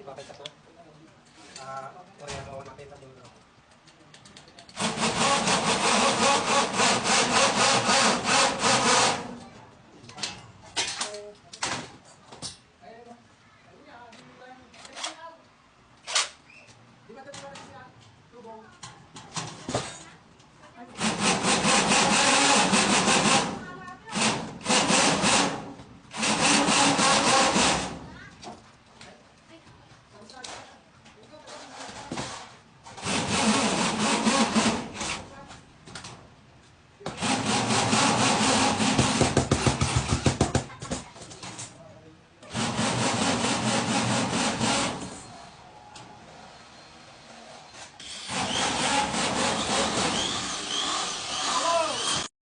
Bakit ako? Oreo ako nakita din ako. Di ba ito siya? Tubong?